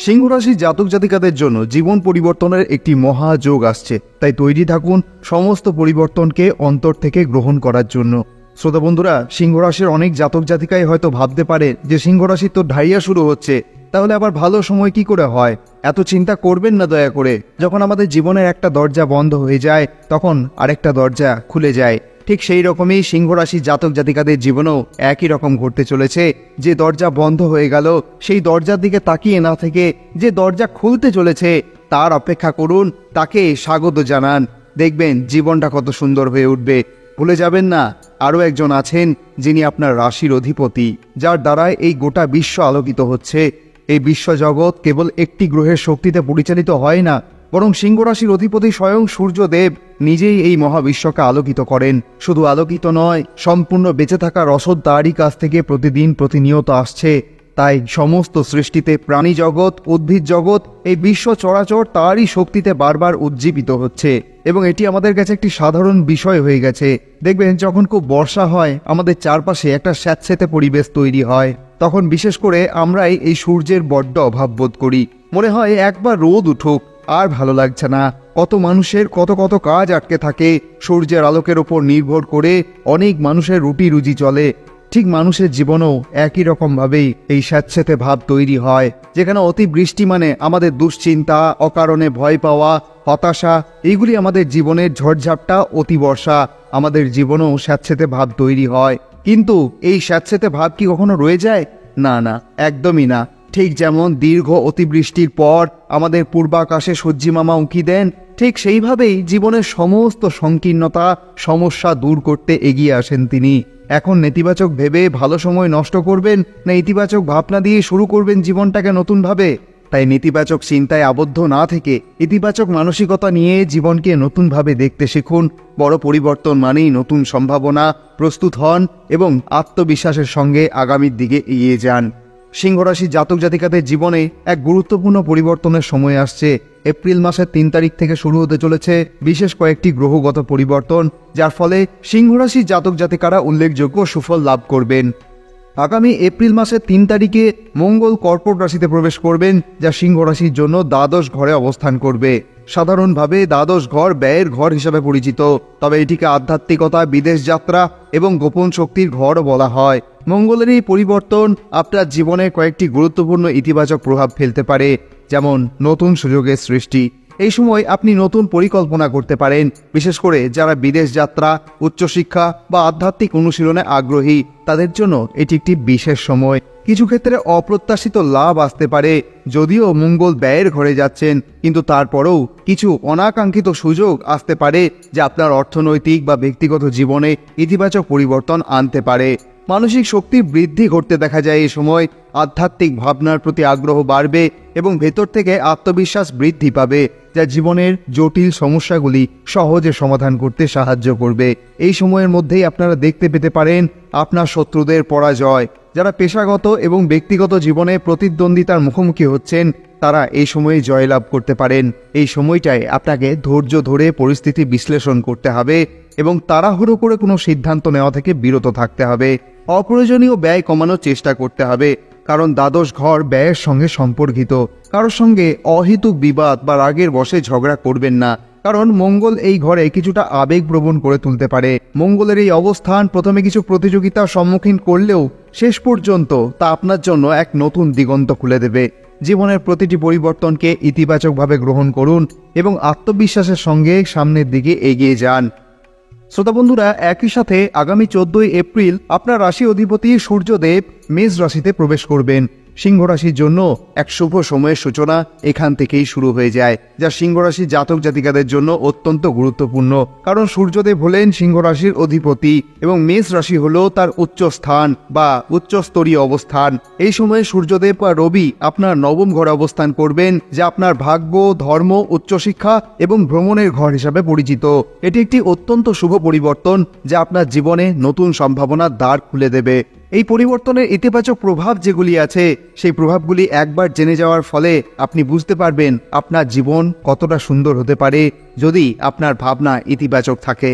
সিংহ রাশি জাতক জাতিকাদের জন্য জীবন পরিবর্তনের একটি মহাযোগ আসছে, তাই তৈরি থাকুন সমস্ত পরিবর্তনকে অন্তর থেকে গ্রহণ করার জন্য। শ্রোতা বন্ধুরা, সিংহ রাশির অনেক জাতক জাতিকাই হয়তো ভাবতে পারে যে সিংহ রাশির তো ঢাইয়া শুরু হচ্ছে, তাহলে আবার ভালো সময় কি করে হয়? এত চিন্তা করবেন না দয়া করে। যখন আমাদের জীবনের একটা দরজা বন্ধ হয়ে যায়, তখন আরেকটা দরজা খুলে যায়। ঠিক সেই রকমই সিংহ রাশি জাতক জাতিকাদের জীবনেও একই রকম ঘটতে চলেছে। যে দরজা বন্ধ হয়ে গেল, সেই দরজার দিকে তাকিয়ে না থেকে যে দরজা খুলতে চলেছে তার অপেক্ষা করুন, তাকে স্বাগত জানান। দেখবেন জীবনটা কত সুন্দর হয়ে উঠবে। ভুলে যাবেন না, আরও একজন আছেন যিনি আপনার রাশির অধিপতি, যার দ্বারাই এই গোটা বিশ্ব আলোকিত হচ্ছে। এই বিশ্বজগৎ কেবল একটি গ্রহের শক্তিতে পরিচালিত হয় না, বরং সিংহ রাশির অধিপতি স্বয়ং সূর্যদেব নিজেই এই মহাবিশ্বকে আলোকিত করেন। শুধু আলোকিত নয়, সম্পূর্ণ বেঁচে থাকা রসদ তারই কাছ থেকে প্রতিদিন প্রতিনিয়ত আসছে। তাই সমস্ত সৃষ্টিতে প্রাণী জগৎ, উদ্ভিদ জগৎ, এই বিশ্ব চরাচর তারই শক্তিতে বারবার উজ্জীবিত হচ্ছে। এবং এটি আমাদের কাছে একটি সাধারণ বিষয় হয়ে গেছে। দেখবেন যখন খুব বর্ষা হয়, আমাদের চারপাশে একটা স্যাঁতসেঁতে পরিবেশ তৈরি হয়। তখন বিশেষ করে আমরাই এই সূর্যের বড্ড অভাব বোধ করি। মনে হয় একবার রোদ উঠুক, আর ভালো লাগছে না। কত মানুষের কত কত কাজ আটকে থাকে। সূর্যের আলোকের ওপর নির্ভর করে অনেক মানুষের রুটি রুজি চলে। ঠিক মানুষের জীবনেও একই রকমভাবেই এই স্যাঁতসেঁতে ভাব তৈরি হয়, যেখানে অতিবৃষ্টি মানে আমাদের দুশ্চিন্তা, অকারণে ভয় পাওয়া, হতাশা, এইগুলি আমাদের জীবনের ঝড়ঝাপটা। অতিবর্ষা আমাদের জীবনেও স্যাঁতসেঁতে ভাব তৈরি হয়। কিন্তু এই স্যাঁতসেঁতে ভাব কি কখনো রয়ে যায়? না না, একদমই না। ঠিক যেমন দীর্ঘ অতিবৃষ্টির পর আমাদের পূর্বাকাশে সূর্যিমামা উঁকি দেন, ঠিক সেইভাবেই জীবনের সমস্ত সংকীর্ণতা, সমস্যা দূর করতে এগিয়ে আসেন তিনি। এখন নেতিবাচক ভেবে ভালো সময় নষ্ট করবেন, না ইতিবাচক ভাবনা দিয়ে শুরু করবেন জীবনটাকে নতুনভাবে? তাই নেতিবাচক চিন্তায় আবদ্ধ না থেকে ইতিবাচক মানসিকতা নিয়ে জীবনকে নতুনভাবে দেখতে শিখুন। বড় পরিবর্তন মানেই নতুন সম্ভাবনা। প্রস্তুত হন এবং আত্মবিশ্বাসের সঙ্গে আগামীর দিকে এগিয়ে যান। সিংহ রাশি জাতক জাতিকাদের জীবনে এক গুরুত্বপূর্ণ পরিবর্তনের সময় আসছে। এপ্রিল মাসের 3 তারিখ থেকে শুরু হতে চলেছে বিশেষ কয়েকটি গ্রহগত পরিবর্তন, যার ফলে সিংহ রাশি জাতক জাতিকারা উল্লেখযোগ্য সুফল লাভ করবেন। আগামী এপ্রিল মাসের 3 তারিখে মঙ্গল কর্কট রাশিতে প্রবেশ করবেন, যা সিংহ রাশির জন্য দ্বাদশ ঘরে অবস্থান করবে। সাধারণভাবে দ্বাদশ ঘর ব্যয়ের ঘর হিসাবে পরিচিত, তবে এটিকে আধ্যাত্মিকতা, বিদেশ যাত্রা এবং গোপন শক্তির ঘরও বলা হয়। মঙ্গলের এই পরিবর্তন আপনার জীবনে কয়েকটি গুরুত্বপূর্ণ ইতিবাচক প্রভাব ফেলতে পারে, যেমন নতুন সুযোগের সৃষ্টি। এই সময় আপনি নতুন পরিকল্পনা করতে পারেন, বিশেষ করে যারা বিদেশ যাত্রা, উচ্চশিক্ষা বা আধ্যাত্মিক অনুশীলনে আগ্রহী, তাদের জন্য এটি একটি বিশেষ সময়। কিছু ক্ষেত্রে অপ্রত্যাশিত লাভ আসতে পারে। যদিও মঙ্গল ব্যয়ের ঘরে যাচ্ছেন, কিন্তু তারপরেও কিছু অনাকাঙ্ক্ষিত সুযোগ আসতে পারে, যা আপনার অর্থনৈতিক বা ব্যক্তিগত জীবনে ইতিবাচক পরিবর্তন আনতে পারে। মানসিক শক্তির বৃদ্ধি ঘটতে দেখা যায় এই সময়। আধ্যাত্মিক ভাবনার প্রতি আগ্রহ বাড়বে এবং ভেতর থেকে আত্মবিশ্বাস বৃদ্ধি পাবে, যা জীবনের জটিল সমস্যাগুলি সহজে সমাধান করতে সাহায্য করবে। এই সময়ের মধ্যেই আপনারা দেখতে পেতে পারেন আপনার শত্রুদের পরাজয়। যারা পেশাগত এবং ব্যক্তিগত জীবনে প্রতিদ্বন্দ্বিতার মুখোমুখি হচ্ছেন, তারা এই সময়ে জয়লাভ করতে পারেন। এই সময়টায় আপনাকে ধৈর্য ধরে পরিস্থিতি বিশ্লেষণ করতে হবে এবং তাড়াহুড়ো করে কোনো সিদ্ধান্ত নেওয়া থেকে বিরত থাকতে হবে। অপ্রয়োজনীয় ব্যয় কমানোর চেষ্টা করতে হবে, কারণ দ্বাদশ ঘর ব্যয়ের সঙ্গে সম্পর্কিত। কারোর সঙ্গে অহেতুক বিবাদ বা রাগের বশে ঝগড়া করবেন না, কারণ মঙ্গল এই ঘরে কিছুটা আবেগপ্রবণ করে তুলতে পারে। মঙ্গলের এই অবস্থান প্রথমে কিছু প্রতিযোগিতার সম্মুখীন করলেও শেষ পর্যন্ত তা আপনার জন্য এক নতুন দিগন্ত খুলে দেবে। জীবনের প্রতিটি পরিবর্তনকে ইতিবাচকভাবে গ্রহণ করুন এবং আত্মবিশ্বাসের সঙ্গে সামনের দিকে এগিয়ে যান। শ্রোতা বন্ধুরা, একই সাথে আগামী 14 এপ্রিল আপনার রাশি অধিপতি সূর্যদেব মেষ রাশিতে প্রবেশ করবেন। সিংহ রাশির জন্য এক শুভ সময়ের সূচনা এখান থেকেই শুরু হয়ে যায়, যা সিংহ রাশির জাতক জাতিকাদের জন্য অত্যন্ত গুরুত্বপূর্ণ। কারণ সূর্যদেব হলেন সিংহ রাশির অধিপতি এবং মেষ রাশি হলো তার উচ্চ স্থান বা উচ্চস্তরীয় অবস্থান। এই সময়ে সূর্যদেব বা রবি আপনার নবম ঘরে অবস্থান করবেন, যা আপনার ভাগ্য, ধর্ম, উচ্চশিক্ষা এবং ভ্রমণের ঘর হিসাবে পরিচিত। এটি একটি অত্যন্ত শুভ পরিবর্তন, যা আপনার জীবনে নতুন সম্ভাবনার দ্বার খুলে দেবে। এই পরিবর্তনের ইতিবাচক প্রভাব যেগুলি আছে, সেই প্রভাবগুলি একবার জেনে যাওয়ার ফলে আপনি বুঝতে পারবেন আপনার জীবন কতটা সুন্দর হতে পারে যদি আপনার ভাবনা ইতিবাচক থাকে।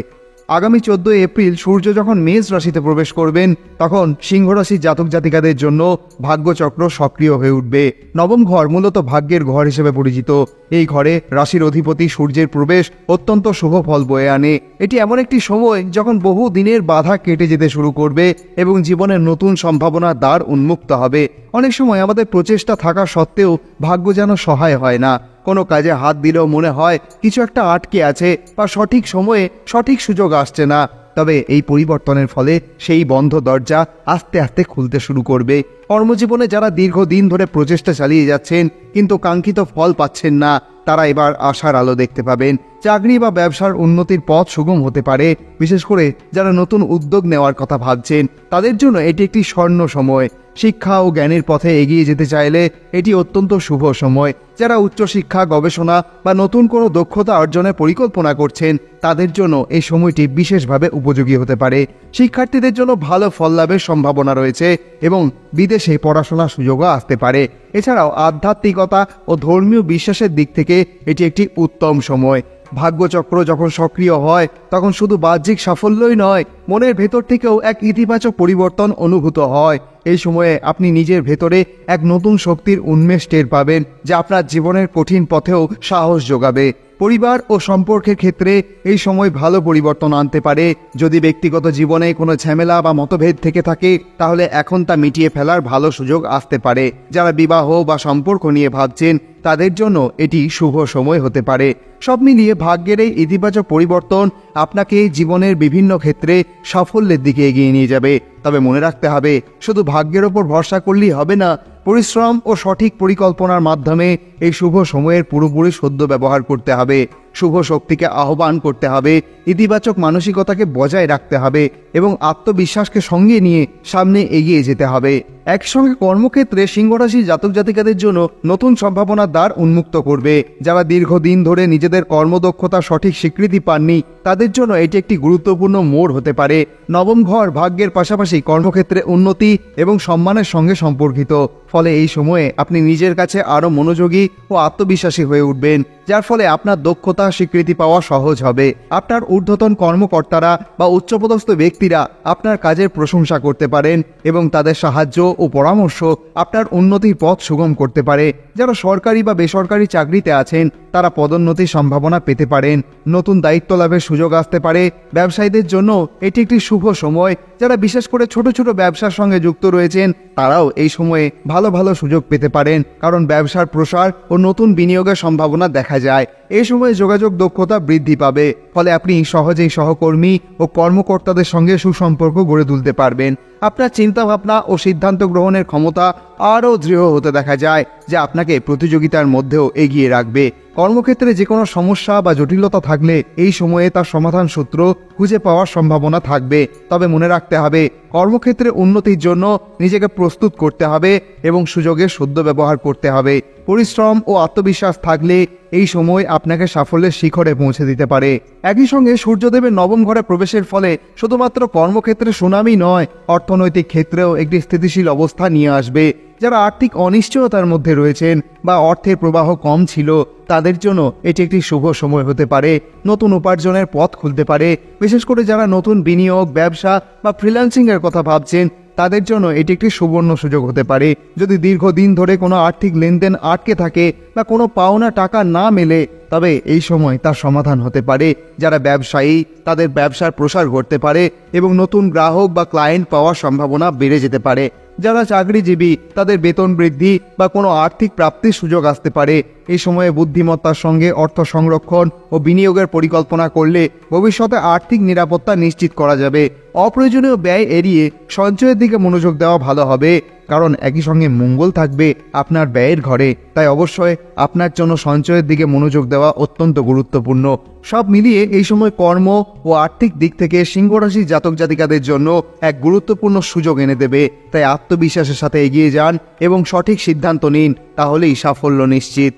আগামী 14 এপ্রিল সূর্য যখন মেষ রাশিতে প্রবেশ করবেন, তখন সিংহ রাশির জাতক জাতিকাদের জন্য ভাগ্যচক্র সক্রিয় হয়ে উঠবে। নবম ঘর মূলত ভাগ্যের ঘর হিসেবে পরিচিত। এই ঘরে রাশির অধিপতি সূর্যের প্রবেশ অত্যন্ত শুভ ফল বয়ে আনে। এটি এমন একটি সময় যখন বহু দিনের বাধা কেটে যেতে শুরু করবে এবং জীবনের নতুন সম্ভাবনার দ্বার উন্মুক্ত হবে। অনেক সময় আমাদের প্রচেষ্টা থাকা সত্ত্বেও ভাগ্য যেন সহায় হয় না। কোনো কাজে হাত দিলেও মনে হয় কিছু একটা আটকে আছে বা সঠিক সময়ে সঠিক সুযোগ আসছে না। তবে এই পরিবর্তনের ফলে সেই বন্ধ দরজা আস্তে আস্তে খুলতে শুরু করবে। কর্মজীবনে যারা দীর্ঘদিন ধরে প্রচেষ্টা চালিয়ে যাচ্ছেন কিন্তু কাঙ্ক্ষিত ফল পাচ্ছেন না, তারা এবার আশার আলো দেখতে পাবেন। চাকরি বা ব্যবসার উন্নতির পথ সুগম হতে পারে। বিশেষ করে যারা নতুন উদ্যোগ নেওয়ার কথা ভাবছেন, তাদের জন্য এটি একটি স্বর্ণ সময়। শিক্ষা ও জ্ঞানের পথে এগিয়ে যেতে চাইলে এটি অত্যন্ত শুভ সময়। যারা উচ্চশিক্ষা, গবেষণা বা নতুন কোনো দক্ষতা অর্জনের পরিকল্পনা করছেন, তাদের জন্য এই সময়টি বিশেষভাবে উপযোগী হতে পারে। শিক্ষার্থীদের জন্য ভালো ফল লাভের সম্ভাবনা রয়েছে এবং বিদেশে পড়াশোনার সুযোগও আসতে পারে। এছাড়াও আধ্যাত্মিকতা ও ধর্মীয় বিশ্বাসের দিক থেকে এটি একটি উত্তম সময়। ভাগ্যচক্র যখন সক্রিয় হয়, তখন শুধু বাহ্যিক সাফল্যই নয়, মনের ভেতর থেকেও এক ইতিবাচক পরিবর্তন অনুভূত হয়। এই সময়ে আপনি নিজের ভেতরে এক নতুন শক্তির উন্মেষ টের পাবেন, যা আপনার জীবনের কঠিন পথেও সাহস যোগাবে। পরিবার ও সম্পর্কের ক্ষেত্রে এই সময় ভালো পরিবর্তন আনতে পারে। যদি ব্যক্তিগত জীবনে কোনো ঝামেলা বা মতভেদ থেকে থাকে, তাহলে এখন তা মিটিয়ে ফেলার ভালো সুযোগ আসতে পারে। যারা বিবাহ বা সম্পর্ক নিয়ে ভাবছেন, তাদের জন্য এটি শুভ সময় হতে পারে। সব মিলিয়ে ভাগ্যের এই ইতিবাচক পরিবর্তন আপনাকে জীবনের বিভিন্ন ক্ষেত্রে সাফল্যের দিকে এগিয়ে নিয়ে যাবে। তবে মনে রাখতে হবে, শুধু ভাগ্যের ওপর ভরসা করলেই হবে না। পরিশ্রম ও সঠিক পরিকল্পনার মাধ্যমে এই শুভ সময়ের পুরোপুরি সদ্য ব্যবহার করতে হবে। শুভ শক্তিকে আহ্বান করতে হবে, ইতিবাচক মানসিকতাকে বজায় রাখতে হবে এবং আত্মবিশ্বাসকে সঙ্গে নিয়ে সামনে এগিয়ে যেতে হবে। একসঙ্গে কর্মক্ষেত্রে সিংহ রাশির জাতক জাতিকাদের জন্য নতুন সম্ভাবনার দ্বার উন্মুক্ত করবে। যারা দীর্ঘদিন ধরে নিজেদের কর্মদক্ষতার সঠিক স্বীকৃতি পাননি, তাদের জন্য এটি একটি গুরুত্বপূর্ণ মোড় হতে পারে। নবম ঘর ভাগ্যের পাশাপাশি কর্মক্ষেত্রে উন্নতি এবং সম্মানের সঙ্গে সম্পর্কিত। ফলে এই সময়ে আপনি নিজের কাছে আরও মনোযোগী ও আত্মবিশ্বাসী হয়ে উঠবেন, যার ফলে আপনার দক্ষতা স্বীকৃতি পাওয়া সহজ হবে। আপনার ঊর্ধ্বতন কর্মকর্তারা বা উচ্চপদস্থ ব্যক্তিরা আপনার কাজের প্রশংসা করতে পারেন এবং তাদের সাহায্য ও পরামর্শ আপনার উন্নতির পথ সুগম করতে পারে। যারা সরকারি বা বেসরকারি চাকরিতে আছেন, তারা পদোন্নতির সম্ভাবনা পেতে পারেন। নতুন দায়িত্ব লাভের সুযোগ আসতে পারে। ব্যবসায়ীদের জন্য এটি একটি শুভ সময়। যারা বিশেষ করে ছোট ছোট ব্যবসার সঙ্গে যুক্ত রয়েছেন, তারাও এই সময়ে ভালো ভালো সুযোগ পেতে পারেন, কারণ ব্যবসার প্রসার ও নতুন বিনিয়োগের সম্ভাবনা দেখা যায়। এই সময়ে যোগাযোগ দক্ষতা বৃদ্ধি পাবে, ফলে আপনি সহজেই সহকর্মী ও কর্মকর্তাদের সঙ্গে সুসম্পর্ক গড়ে তুলতে পারবেন। আপনার চিন্তাভাবনা ও সিদ্ধান্ত গ্রহণের ক্ষমতা আরও দৃঢ় হতে দেখা যায়, যা আপনাকে প্রতিযোগিতার মধ্যেও এগিয়ে রাখবে। কর্মক্ষেত্রে যে কোনো সমস্যা বা জটিলতা থাকলে এই সময়ে তার সমাধান সূত্র খুঁজে পাওয়ার সম্ভাবনা থাকবে। তবে মনে রাখতে হবে, কর্মক্ষেত্রে উন্নতির জন্য নিজেকে প্রস্তুত করতে হবে এবং সুযোগের সদ্য ব্যবহার করতে হবে। পরিশ্রম ও আত্মবিশ্বাস থাকলে এই সময় আপনাকে সাফল্যের শিখরে পৌঁছে দিতে পারে। একই সঙ্গে সূর্যদেবের নবম ঘরে প্রবেশের ফলে শুধুমাত্র কর্মক্ষেত্রে সুনামই নয়, অর্থনৈতিক ক্ষেত্রেও একটি স্থিতিশীল অবস্থা নিয়ে আসবে। যারা আর্থিক অনিশ্চয়তার মধ্যে রয়েছেন বা অর্থের প্রবাহ কম ছিল, তাদের জন্য এটি একটি শুভ সময় হতে পারে। নতুন উপার্জনের পথ খুলতে পারে। বিশেষ করে যারা নতুন বিনিয়োগ, ব্যবসা বা ফ্রিল্যান্সিং এর কথা ভাবছেন, তাদের জন্য এটি একটি সুবর্ণ সুযোগ হতে পারে। যদি দীর্ঘদিন ধরে কোনো আর্থিক লেনদেন আটকে থাকে বা কোনো পাওনা টাকা না মেলে, তবে এই সময় তার সমাধান হতে পারে। যারা ব্যবসায়ী, তাদের ব্যবসার প্রসার ঘটতে পারে এবং নতুন গ্রাহক বা ক্লায়েন্ট পাওয়ার সম্ভাবনা বেড়ে যেতে পারে। যারা চাকরিজীবী, তাদের বেতন বৃদ্ধি বা কোনো আর্থিক প্রাপ্তির সুযোগ আসতে পারে। এই সময়ে বুদ্ধিমত্তার সঙ্গে অর্থ সংরক্ষণ ও বিনিয়োগের পরিকল্পনা করলে ভবিষ্যতে আর্থিক নিরাপত্তা নিশ্চিত করা যাবে। অপ্রয়োজনীয় ব্যয় এড়িয়ে সঞ্চয়ের দিকে মনোযোগ দেওয়া ভালো হবে, কারণ একই সঙ্গে মঙ্গল থাকবে আপনার ব্যয়ের ঘরে। তাই অবশ্যই আপনার জন্য সঞ্চয়ের দিকে মনোযোগ দেওয়া অত্যন্ত গুরুত্বপূর্ণ। সব মিলিয়ে এই সময় কর্ম ও আর্থিক দিক থেকে সিংহ রাশির জাতক জাতিকাদের জন্য এক গুরুত্বপূর্ণ সুযোগ এনে দেবে। তাই আত্মবিশ্বাসের সাথে এগিয়ে যান এবং সঠিক সিদ্ধান্ত নিন, তাহলেই সাফল্য নিশ্চিত।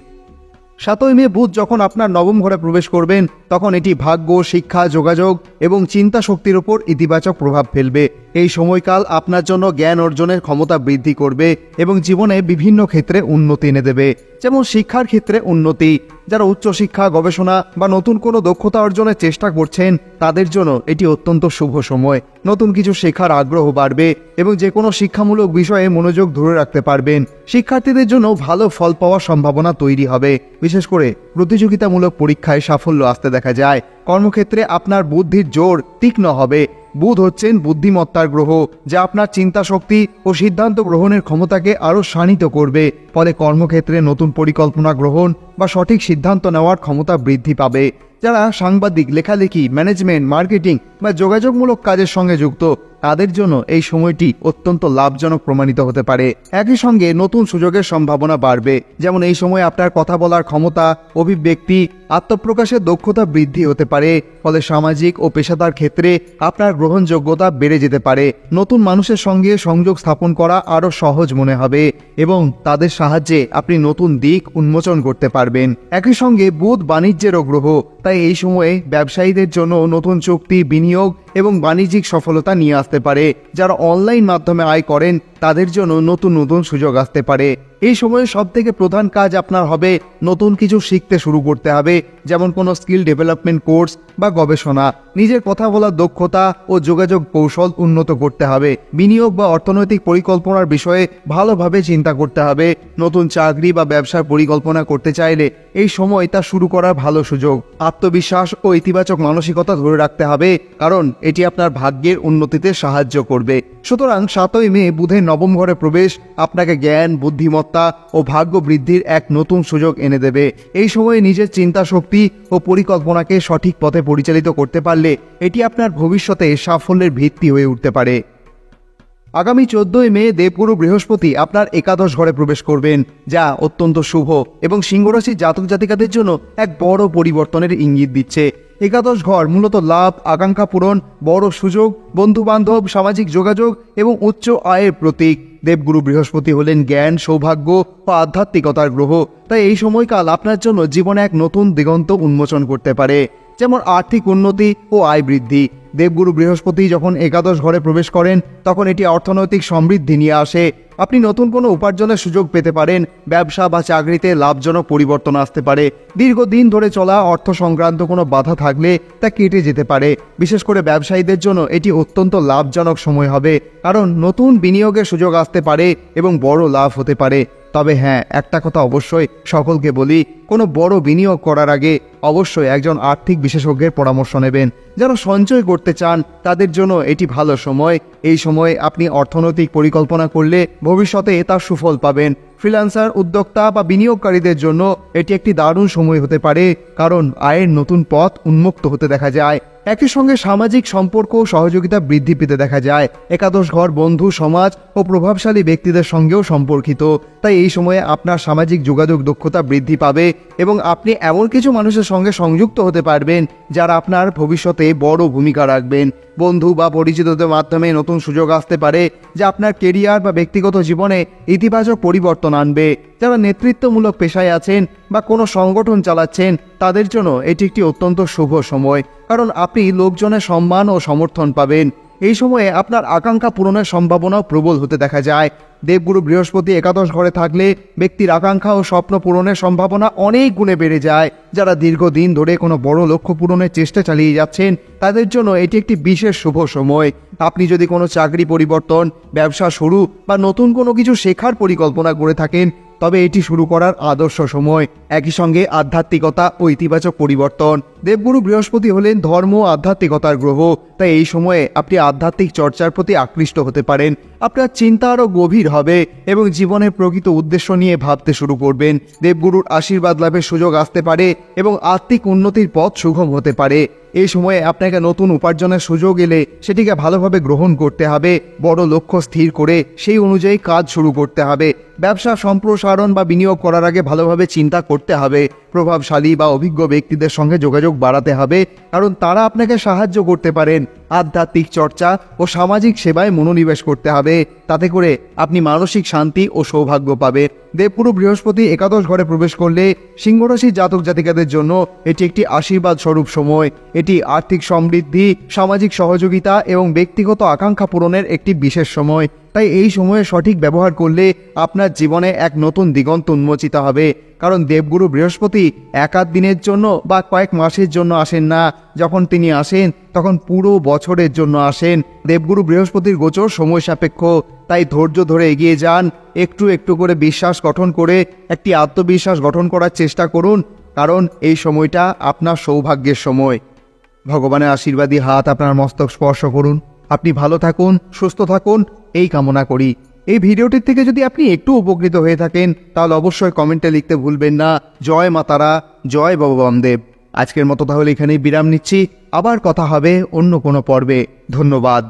7ই মে বুধ যখন আপনার নবম ঘরে প্রবেশ করবেন, তখন এটি ভাগ্য, শিক্ষা, যোগাযোগ এবং চিন্তা শক্তির উপর ইতিবাচক প্রভাব ফেলবে। এই সময়কাল আপনার জন্য জ্ঞান অর্জনের ক্ষমতা বৃদ্ধি করবে এবং জীবনে বিভিন্ন ক্ষেত্রে উন্নতি এনে দেবে। যেমন শিক্ষার ক্ষেত্রে উন্নতি, যারা উচ্চশিক্ষা, গবেষণা বা নতুন কোনো দক্ষতা অর্জনের চেষ্টা করছেন তাদের জন্য এটি অত্যন্ত শুভ সময়। নতুন কিছু শেখার আগ্রহ বাড়বে এবং যে কোনো শিক্ষামূলক বিষয়ে মনোযোগ ধরে রাখতে পারবেন। শিক্ষার্থীদের জন্য ভালো ফল পাওয়ার সম্ভাবনা তৈরি হবে। বিশেষ করে প্রতিযোগিতামূলক পরীক্ষায় সাফল্য আসতে দেখা যায়। কর্মক্ষেত্রে আপনার বুদ্ধির জোর তীক্ষ্ণ হবে। বুধ হচ্ছেন বুদ্ধিমত্তার গ্রহ, যা আপনার চিন্তা শক্তি ও সিদ্ধান্ত গ্রহণের ক্ষমতাকে আরও শানিত করবে। ফলে কর্মক্ষেত্রে নতুন পরিকল্পনা গ্রহণ বা সঠিক সিদ্ধান্ত নেওয়ার ক্ষমতা বৃদ্ধি পাবে। যারা সাংবাদিক, লেখালেখি, ম্যানেজমেন্ট, মার্কেটিং বা যোগাযোগমূলক কাজের সঙ্গে যুক্ত তাদের জন্য এই সময়টি অত্যন্ত লাভজনক প্রমাণিত হতে পারে। একই সঙ্গে নতুন সুযোগের সম্ভাবনা বাড়বে। যেমন এই সময় আপনার কথা বলার ক্ষমতা, অভিব্যক্তি, আত্মপ্রকাশের দক্ষতা বৃদ্ধি হতে পারে। ফলে সামাজিক ও পেশাদার ক্ষেত্রে আপনার গ্রহণযোগ্যতা বেড়ে যেতে পারে। নতুন মানুষের সঙ্গে সংযোগ স্থাপন করা আরও সহজ মনে হবে এবং তাদের সাহায্যে আপনি নতুন দিক উন্মোচন করতে পারবেন। একই সঙ্গে বুধ বাণিজ্যেরও গ্রহ, তাই এই সময়ে ব্যবসায়ীদের জন্য নতুন চুক্তি, বিনিয়োগ এবং বাণিজ্যিক সফলতা নিয়ে আসতে পারে। যারা অনলাইন মাধ্যমে আয় করেন তাদের জন্য নতুন নতুন সুযোগ আসতে পারে। এই সময়ে সবথেকে প্রধান কাজ আপনার হবে নতুন কিছু শিখতে শুরু করতে হবে। যেমন কোনো স্কিল ডেভেলপমেন্ট কোর্স বা গবেষণা। নিজের কথা বলার দক্ষতা ও যোগাযোগ কৌশল উন্নত করতে হবে। বিনিয়োগ বা অর্থনৈতিক পরিকল্পনার বিষয়ে ভালোভাবে চিন্তা করতে হবে। নতুন চাকরি বা ব্যবসার পরিকল্পনা করতে চাইলে এই সময় তা শুরু করার ভালো সুযোগ। আত্মবিশ্বাস ও ইতিবাচক মানসিকতা ধরে রাখতে হবে, কারণ এটি আপনার ভাগ্যের উন্নতিতে সাহায্য করবে। সুতরাং 7ই মে বুধের নবম ঘরে প্রবেশ আপনাকে জ্ঞান, বুদ্ধিমত্তা ও ভাগ্য বৃদ্ধির এক নতুন সুযোগ এনে দেবে। এই সময়ে নিজের চিন্তা শক্তি ও পরিকল্পনাকে সঠিক পথে পরিচালিত করতে পারলে এটি আপনার ভবিষ্যতে সাফল্যের ভিত্তি হয়ে উঠতে পারে। আগামী 14ই মে দেবগুরু বৃহস্পতি আপনার একাদশ ঘরে প্রবেশ করবেন, যা অত্যন্ত শুভ এবং সিংহ রাশির জাতক জাতিকাদের জন্য এক বড় পরিবর্তনের ইঙ্গিত দিচ্ছে। একাদশ ঘর মূলত লাভ, আকাঙ্ক্ষা পূরণ, বড় সুযোগ, বন্ধু বান্ধব, সামাজিক যোগাযোগ এবং উচ্চ আয়ের প্রতীক। দেবগুরু বৃহস্পতি হলেন জ্ঞান, সৌভাগ্য ও আধ্যাত্মিকতার গ্রহ, তাই এই সময়কাল আপনার জন্য জীবনে এক নতুন দিগন্ত উন্মোচন করতে পারে। যেমন আর্থিক উন্নতি ও আয় বৃদ্ধি। দেবগুরু বৃহস্পতি যখন একাদশ ঘরে প্রবেশ করেন তখন এটি অর্থনৈতিক সমৃদ্ধি নিয়ে আসে। আপনি নতুন কোনো উপার্জনের সুযোগ পেতে পারেন। ব্যবসা বা চাকরিতে লাভজনক পরিবর্তন আসতে পারে। দীর্ঘদিন ধরে চলা অর্থ সংক্রান্ত কোনো বাধা থাকলে তা কেটে যেতে পারে। বিশেষ করে ব্যবসায়ীদের জন্য এটি অত্যন্ত লাভজনক সময় হবে, কারণ নতুন বিনিয়োগের সুযোগ আসতে পারে এবং বড় লাভ হতে পারে। তবে হ্যাঁ, একটা কথা অবশ্যই সকলকে বলি, কোনো বড় বিনিয়োগ করার আগে অবশ্যই একজন আর্থিক বিশেষজ্ঞের পরামর্শ নেবেন। যারা সঞ্চয় করতে চান তাদের জন্য এটি ভালো সময়। এই সময়ে আপনি অর্থনৈতিক পরিকল্পনা করলে ভবিষ্যতে তার সুফল পাবেন। ফ্রিল্যান্সার, উদ্যোক্তা বা বিনিয়োগকারীদের জন্য এটি একটি দারুণ সময় হতে পারে, কারণ আয়ের নতুন পথ উন্মুক্ত হতে দেখা যায়। একই সঙ্গে সামাজিক সম্পর্ক ও সহযোগিতা বৃদ্ধি পেতে দেখা যায়। একাদশ ঘর বন্ধু, সমাজ ও প্রভাবশালী ব্যক্তিদের সঙ্গেও সম্পর্কিত, তাই এই সময়ে আপনার সামাজিক যোগাযোগ দক্ষতা বৃদ্ধি পাবে এবং আপনি এমন কিছু মানুষের সঙ্গে সংযুক্ত হতে পারবেন যারা আপনার ভবিষ্যতে বড় ভূমিকা রাখবেন। বন্ধু বা পরিচিতদের মাধ্যমে নতুন সুযোগ আসতে পারে, যা আপনার কেরিয়ার বা ব্যক্তিগত জীবনে ইতিবাচক পরিবর্তন আনবে। যারা নেতৃত্বমূলক পেশায় আছেন বা কোনো সংগঠন চালাচ্ছেন তাদের জন্য এটি একটি অত্যন্ত শুভ সময়, কারণ আপনি লোকজনের সম্মান ও সমর্থন পাবেন। এই সময়ে আপনার আকাঙ্ক্ষা পূরণের সম্ভাবনাও প্রবল হতে দেখা যায়। দেবগুরু বৃহস্পতি একাদশ ঘরে থাকলে ব্যক্তির আকাঙ্ক্ষা ও স্বপ্ন পূরণের সম্ভাবনা অনেক গুণে বেড়ে যায়। যারা দীর্ঘদিন ধরে কোনো বড় লক্ষ্য পূরণের চেষ্টা চালিয়ে যাচ্ছেন তাদের জন্য এটি একটি বিশেষ শুভ সময়। আপনি যদি কোনো চাকরি পরিবর্তন, ব্যবসা শুরু বা নতুন কোনো কিছু শেখার পরিকল্পনা করে থাকেন তবে এটি শুরু করার আদর্শ সময়। একই সঙ্গে আধ্যাত্মিকতা ও ইতিবাচক পরিবর্তন। দেবগুরু বৃহস্পতি হলেন ধর্ম ও আধ্যাত্মিকতার গ্রহ, তাই এই সময়ে আপনি আধ্যাত্মিক চর্চার প্রতি আকৃষ্ট হতে পারেন। আপনার চিন্তা আরও গভীর হবে এবং জীবনের প্রকৃত উদ্দেশ্য নিয়ে ভাবতে শুরু করবেন। দেবগুরুর আশীর্বাদ লাভের সুযোগ আসতে পারে এবং আর্থিক উন্নতির পথ সুগম হতে পারে। এই সময়ে আপনাকে নতুন উপার্জনের সুযোগ এলে সেটিকে ভালোভাবে গ্রহণ করতে হবে। বড় লক্ষ্য স্থির করে সেই অনুযায়ী কাজ শুরু করতে হবে। ব্যবসা সম্প্রসারণ বা বিনিয়োগ করার আগে ভালোভাবে চিন্তা করতে হবে। প্রভাবশালী বা অভিজ্ঞ ব্যক্তিদের সঙ্গে যোগাযোগ বাড়াতে হবে, কারণ তারা আপনাকে সাহায্য করতে পারেন। আধ্যাত্মিক চর্চা ও সামাজিক সেবায় মনোনিবেশ করতে হবে, তাতে করে আপনি মানসিক শান্তি ও সৌভাগ্য পাবেন। দেবগুরু বৃহস্পতি একাদশ ঘরে প্রবেশ করলে সিংহ রাশির জাতক জাতিকাদের জন্য এটি একটি আশীর্বাদ স্বরূপ সময়। এটি আর্থিক সমৃদ্ধি, সামাজিক সহযোগিতা এবং ব্যক্তিগত আকাঙ্ক্ষা পূরণের একটি বিশেষ সময়। তাই এই সময়ে সঠিক ব্যবহার করলে আপনার জীবনে এক নতুন দিগন্ত উন্মোচিত হবে। কারণ দেবগুরু বৃহস্পতি একাধ দিনের জন্য বা কয়েক মাসের জন্য আসেন না, যখন তিনি আসেন তখন পুরো বছরের জন্য আসেন। দেবগুরু বৃহস্পতির গোচর সময় সাপেক্ষ, তাই ধৈর্য ধরে এগিয়ে যান। একটু একটু করে বিশ্বাস গঠন করে একটি আত্মবিশ্বাস গঠন করার চেষ্টা করুন, কারণ এই সময়টা আপনার সৌভাগ্যের সময়। ভগবানের আশীর্বাদী হাত আপনার মস্তক স্পর্শ করুন। আপনি ভালো থাকুন, সুস্থ থাকুন, এই কামনা করি। এই ভিডিওটির থেকে যদি আপনি একটু উপকৃত হয়ে থাকেন তাহলে অবশ্যই কমেন্টে লিখতে ভুলবেন না জয় মাতারা, জয় বাবা বামদেব। আজকের মতো তাহলে এখানেই বিরাম নিচ্ছি। আবার কথা হবে অন্য কোনো পর্বে। ধন্যবাদ।